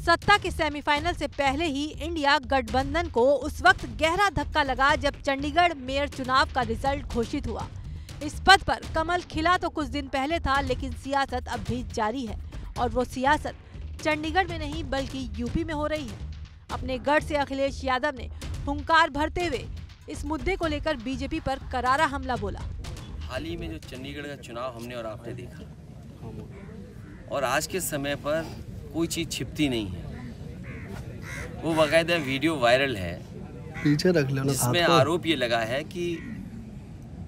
सत्ता के सेमीफाइनल से पहले ही इंडिया गठबंधन को उस वक्त गहरा धक्का लगा जब चंडीगढ़ मेयर चुनाव का रिजल्ट घोषित हुआ। इस पद पर कमल खिला तो कुछ दिन पहले था, लेकिन सियासत अब भी जारी है और वो सियासत चंडीगढ़ में नहीं बल्कि यूपी में हो रही है। अपने गढ़ से अखिलेश यादव ने हुंकार भरते हुए इस मुद्दे को लेकर बीजेपी पर करारा हमला बोला। हाल ही में जो चंडीगढ़ का चुनाव हमने और आपने देखा, और आज के समय पर कोई चीज़ छिपती नहीं है। वो बाकायदा वीडियो वायरल है, पीछे रख लो, जिसमें आरोप ये लगा है कि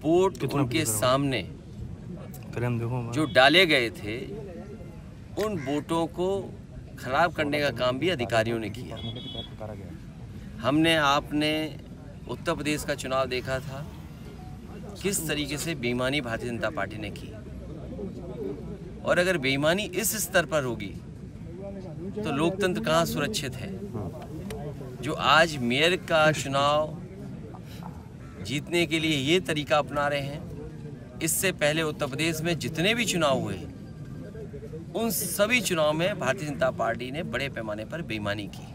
वोट उनके सामने जो डाले गए थे, उन वोटों को खराब करने का काम भी अधिकारियों ने किया। हमने आपने उत्तर प्रदेश का चुनाव देखा था, किस तरीके से बेईमानी भारतीय जनता पार्टी ने की। और अगर बेईमानी इस स्तर पर होगी तो लोकतंत्र कहाँ सुरक्षित है। जो आज मेयर का चुनाव जीतने के लिए ये तरीका अपना रहे हैं, इससे पहले उत्तर प्रदेश में जितने भी चुनाव हुए, उन सभी चुनाव में भारतीय जनता पार्टी ने बड़े पैमाने पर बेईमानी की।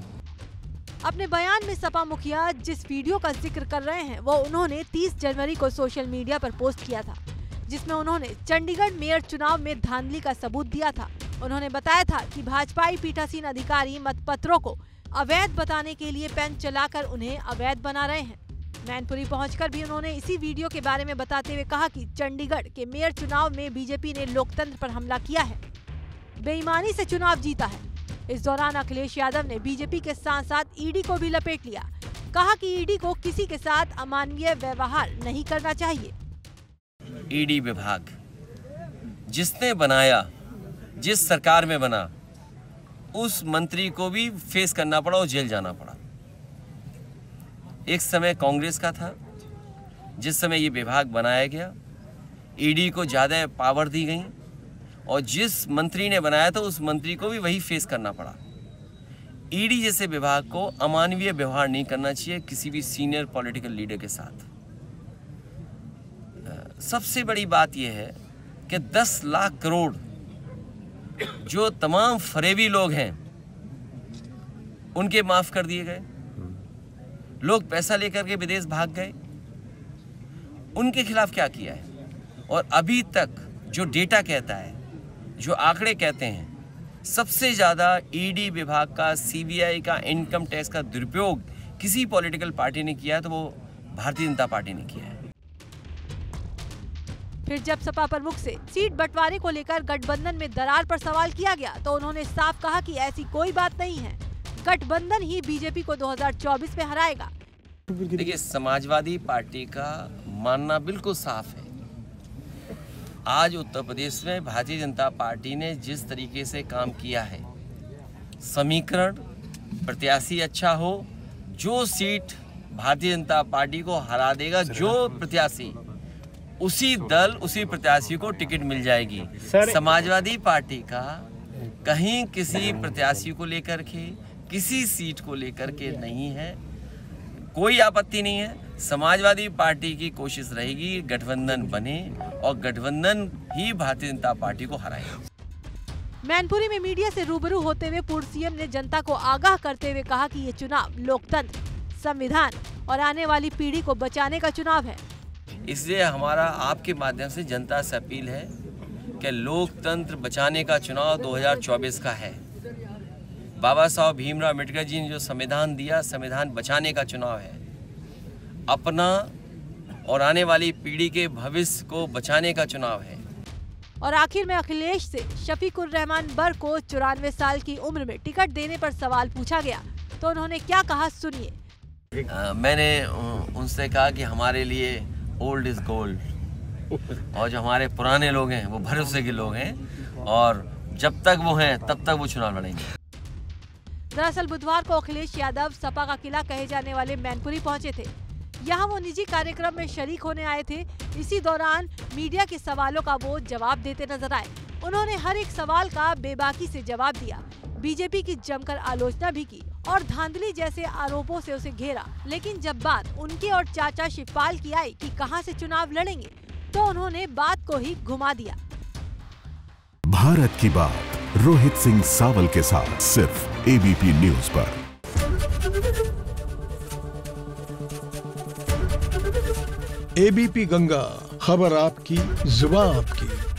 अपने बयान में सपा मुखिया जिस वीडियो का जिक्र कर रहे हैं, वो उन्होंने 30 जनवरी को सोशल मीडिया पर पोस्ट किया था, जिसमें उन्होंने चंडीगढ़ मेयर चुनाव में धांधली का सबूत दिया था। उन्होंने बताया था कि भाजपाई पीठासीन अधिकारी मतपत्रों को अवैध बताने के लिए पेन चलाकर उन्हें अवैध बना रहे हैं। मैनपुरी पहुंचकर भी उन्होंने इसी वीडियो के बारे में बताते हुए कहा कि चंडीगढ़ के मेयर चुनाव में बीजेपी ने लोकतंत्र पर हमला किया है, बेईमानी से चुनाव जीता है। इस दौरान अखिलेश यादव ने बीजेपी के साथ साथ ईडी को भी लपेट लिया। कहा कि ईडी को किसी के साथ अमानवीय व्यवहार नहीं करना चाहिए। ईडी विभाग जिसने बनाया, जिस सरकार में बना, उस मंत्री को भी फेस करना पड़ा और जेल जाना पड़ा। एक समय कांग्रेस का था, जिस समय ये विभाग बनाया गया, ईडी को ज़्यादा पावर दी गई और जिस मंत्री ने बनाया था उस मंत्री को भी वही फेस करना पड़ा। ईडी जैसे विभाग को अमानवीय व्यवहार नहीं करना चाहिए किसी भी सीनियर पॉलिटिकल लीडर के साथ। सबसे बड़ी बात यह है कि 10 लाख करोड़ जो तमाम फरेबी लोग हैं उनके माफ कर दिए गए। लोग पैसा लेकर के विदेश भाग गए, उनके खिलाफ क्या किया है? और अभी तक जो डेटा कहता है, जो आंकड़े कहते हैं, सबसे ज़्यादा ईडी विभाग का, सीबीआई का, इनकम टैक्स का दुरुपयोग किसी पॉलिटिकल पार्टी ने किया है तो वो भारतीय जनता पार्टी ने किया है। फिर जब सपा प्रमुख से सीट बंटवारे को लेकर गठबंधन में दरार पर सवाल किया गया तो उन्होंने साफ कहा कि ऐसी कोई बात नहीं है, गठबंधन ही बीजेपी को 2024 में हराएगा। देखिए, समाजवादी पार्टी का मानना बिल्कुल साफ है। आज उत्तर प्रदेश में भारतीय जनता पार्टी ने जिस तरीके से काम किया है, समीकरण, प्रत्याशी अच्छा हो, जो सीट भारतीय जनता पार्टी को हरा देगा, जो प्रत्याशी, उसी दल, उसी प्रत्याशी को टिकट मिल जाएगी। समाजवादी पार्टी का कहीं किसी प्रत्याशी को लेकर के, किसी सीट को लेकर के नहीं है, कोई आपत्ति नहीं है। समाजवादी पार्टी की कोशिश रहेगी गठबंधन बने और गठबंधन ही भारतीय जनता पार्टी को हराए। मैनपुरी में मीडिया से रूबरू होते हुए पूर्व सीएम ने जनता को आगाह करते हुए कहा कि ये चुनाव लोकतंत्र, संविधान और आने वाली पीढ़ी को बचाने का चुनाव है। इसलिए हमारा आपके माध्यम से जनता से अपील है कि लोकतंत्र बचाने का चुनाव 2024 का है। बाबा साहब भीमराव अम्बेडकर जी ने जो संविधान दिया, संविधान बचाने का चुनाव है। अपना और आने वाली पीढ़ी के भविष्य को बचाने का चुनाव है। और आखिर में अखिलेश से शफीकुर रहमान बर को 94 साल की उम्र में टिकट देने पर सवाल पूछा गया तो उन्होंने क्या कहा, सुनिए। मैंने उनसे कहा कि हमारे लिए ओल्ड इज गोल्ड, और जो हमारे पुराने लोग हैं वो भरोसे के लोग हैं, और जब तक वो हैं तब तक वो चुनाव लड़ेंगे। दरअसल बुधवार को अखिलेश यादव सपा का किला कहे जाने वाले मैनपुरी पहुंचे थे। यहाँ वो निजी कार्यक्रम में शरीक होने आए थे। इसी दौरान मीडिया के सवालों का वो जवाब देते नजर आए। उन्होंने हर एक सवाल का बेबाकी से जवाब दिया, बीजेपी की जमकर आलोचना भी की और धांधली जैसे आरोपों से उसे घेरा। लेकिन जब बात उनके और चाचा शिवपाल की आई कि कहां से चुनाव लड़ेंगे, तो उन्होंने बात को ही घुमा दिया। भारत की बात रोहित सिंह सावल के साथ सिर्फ एबीपी न्यूज पर। एबीपी गंगा, खबर आपकी, जुबान आपकी।